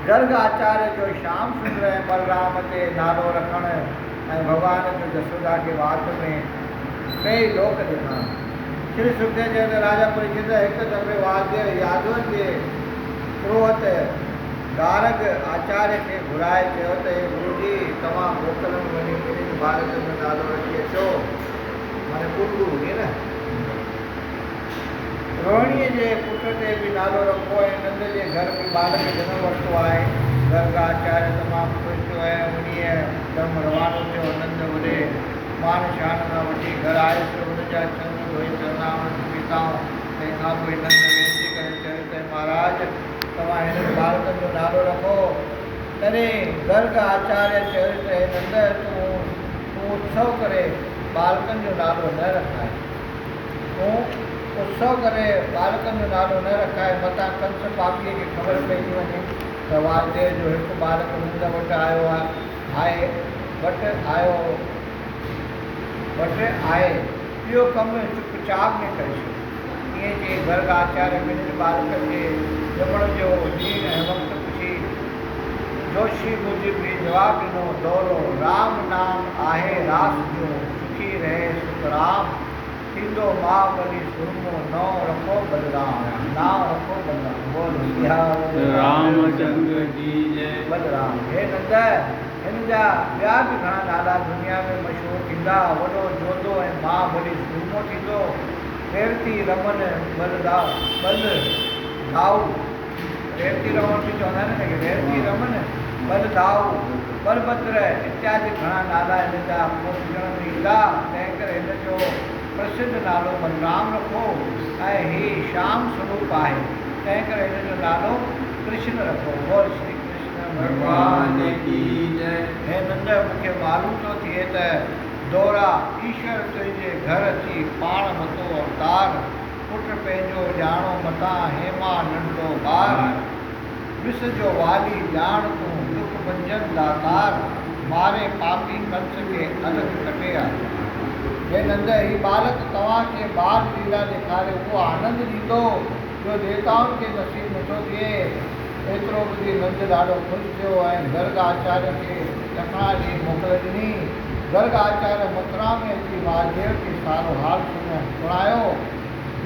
गर्ग आचार्य जो श्याम सुंदर ऐं बलराम ते नालो रखण ऐं भॻवान जो जसोदा के वात में कई लोक ॾिना। श्री सुखदेव चयो त राजा परीक्षित हिकु दफ़े वाद्य यादवनि जे पुरोहित गारग आचार्य खे घुराए चयो त हे गुरु जी तव्हां मोकल में वञी ॿिन्हिनि बालकनि जो नालो रखी अचो। माने गुरु हुजे न। रोहिणीअ जे पुट ते बि नालो रखो ऐं नंद जे घर में बालक जनम वरितो आहे। गर्ग आचार्य तमामु ख़ुशि थियो ऐं उन्हीअ दम रवानो थियो। नंद वॾे मान शान खां वठी घर आयुसि। हुनजा चंद धोई चरणामृत पीताऊं। तंहिंखां पोइ नंद वेनती करे चयो त महाराज तव्हां हिन बालकनि जो नालो रखो। तॾहिं गर्ग आचार्य चयो त हे नंद तूं उत्सव करे बालकनि जो नालो न रखाए। तूं उत्सव करे बालकनि जो नालो न रखाए। मतां कंस पापीअ खे ख़बर पइजी वञे त वासुदेव जो हिकु बालक नंद वटि आहे। इहो कमु चुपचाप में करे छॾियो। ईअं चई गर्ग आचार्य ॿिन्हिनि बालकनि जे ॼमण जो ॾींहुं ऐं वक़्तु पुछी जोशी मूजिब बि जवाबु ॾिनो। दौरो राम नाम आहे रास जो सुखी रहे सुख राम थींदो महाबली सुरमो नओं रखो बलराम। नाम रखो बलराम। बोल रामचंद्र जी जय। बलराम। हे नंद हिन जा ॿिया बि घणा नाला दुनिया में मशहूरु थींदा। वॾो जोधो ऐं महाबली सुरमो थींदो। रेवती रमन रेवती रमन बि चवंदा आहिनि न रेवती रमन बलदाऊ बलभद्र इत्यादि घणा नाला हिन जा पोषण में ईंदा। तंहिं करे हिन जो प्रसिद्ध नालो बलराम रखो ऐं ही श्याम स्वरूप आहे। तंहिं करे हिन जो नालो कृष्ण रखो। बोल श्री कृष्ण भगवान की जय। हे नंद मूंखे मालूम थो थिए त दोरा ईश्वर तुंहिंजे घर अची पाण मतो अवतार। पुट पंहिंजो ॼाणो मतां हेमा नंढो ॿार। विस जो वाली ॼाण तूं दुख भंजन दातार। मारे पापी कंस खे अलॻि कटे आहे। हे नंद ही बालक तव्हांखे बाल लीला ॾेखारे उहो आनंद ॾींदो जो देवताउनि खे नसीब नथो थिए। एतिरो ॿुधी नंद ॾाढो ख़ुशि थियो ऐं गर्ग आचार्य खे ॾखणा ॾींहुं मोकल ॾिनी। गर्ग आचार्य मथुरा में अची वासुदेव खे सारो हाल सुणायो।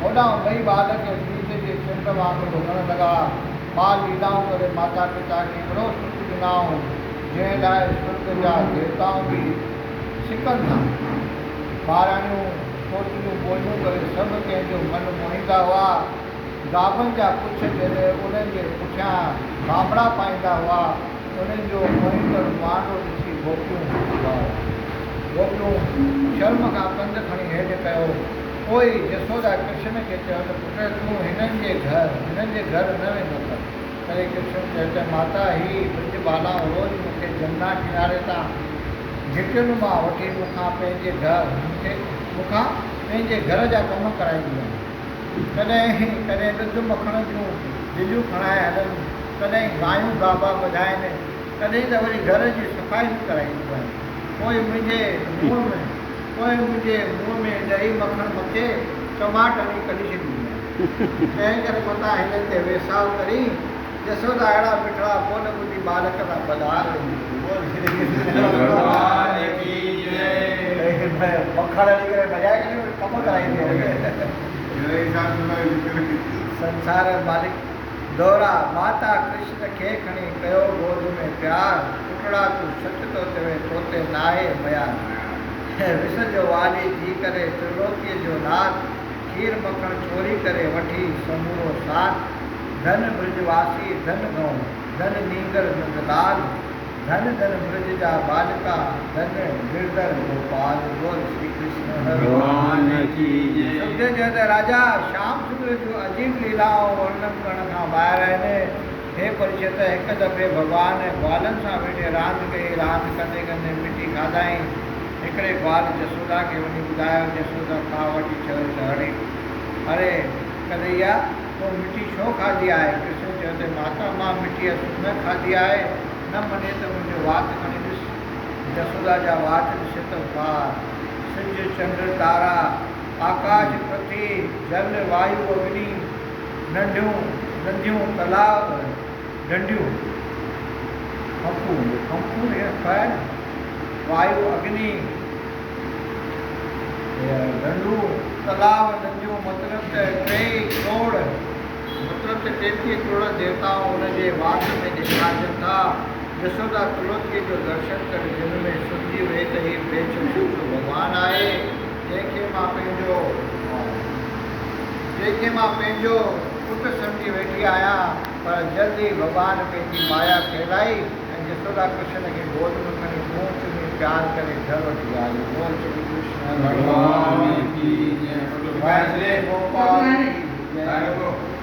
होॾां ॿई बालक बीज जे चंड वांगुरु हुअण लॻा। बाल लीलाऊं करे माता पिता खे वॾो सुख ॾिनाऊं जंहिं लाइ स्वर्ग जा देवताऊं बि सिकनि था। ॿाराणियूं पोटियूं ॿोलियूं करे सभु कंहिंजो मनु मोहींदा हुआ। गाभनि जा पुछ जॾहिं उन्हनि जे पुठियां बाबड़ा पाईंदा हुआ उन्हनि जो मोहींदड़ मानो ॾिसी गोपियूं शर्म खां पंधु खणी हेठि कयो। पोइ यशोदा कृष्ण खे चयो त पुट तूं हिननि जे घर न वेंदो कर। तॾहिं कृष्ण चयो त माता ही ब्रज बालाऊं रोज़ु मूंखे जमुना किनारे तां घिटियुनि मां वठी मूंखां पंहिंजे घर जा कम कराईंदियूं आहिनि। कॾहिं ॾुध मखण जूं दिलियूं खणाए हलनि। कॾहिं गायूं गाबा ॿधाइनि। कॾहिं त वरी घर जी सफ़ाई बि कराईंदियूं आहिनि। पोइ मुंहिंजे मुंहं में ॾही मखण मथे टमाट हणी कढी छॾींदियूं आहिनि। तंहिं करे मतां हिन ते वेसाव करी यशोदा अहिड़ा मिठड़ा बोल ॿुधी बालक सां बदार मखण हणी करे बजाए करे कम कराईंदी। संसार मालिक दोरा माता कृष्ण खे खणी कयो गोद में प्यार। टुकड़ा तूं सच थो चवे तोते नाहे मयार। विस जो वाली थी करे त्रिलोकीअ जो नाथ। खीर मखण चोरी करे वठी समूरो साथ। धन ब्रजवासी धन गऊं धन नींगर नंदलाल। धन धन ब्रज जा बालिका धन गिरधर गोपाल। बोल श्री कृष्ण भगवान की जय। सुखदेव चयो त राजा श्याम सुंदर जूं अजीब लीलाऊं वर्णन करण खां ॿाहिरि आहिनि। हे परीक्षित हिकु दफ़े भॻवान ग्वालनि सां वेठे रांदि कई। रांदि कंदे कंदे मिटी खाधाई। हिकिड़े ग्वाल जसोदा खे वञी ॿुधायो। जसोदा खां वठी चयो त अरे कन्हैया तूं मिटी छो खाधी आहे। कृष्ण चयो त माता मां मिटी न खाधी आहे। न मञे त मुंहिंजो वात खणी ॾिस। जसोदा जा वात ॾिसे त पार सिज चंड तारा आकाश पृथ्वी जल वायु अग्नि नंढियूं तलाब डंडियूं कंपू है फायर वायु अग्नि डंडू तालाब नदियों मतलब टे करोड़ मतलब 33 करोड़ देवताओं उनके वास में विराजन था। यशोदा तुलत के जो दर्शन कर जिनमें शुद्धि हुए तो ही बेचो भगवान आए देखे मां पंहिंजो पुट समझी वेठी आया पर जल्दी भगवान पंहिंजी माया फैलाई ऐं यशोदा कृष्ण के गोद में खणी पूछ में प्यार करे घर वठी आई। बोल श्री कृष्ण भगवान की जय। जय गोपाल की जय।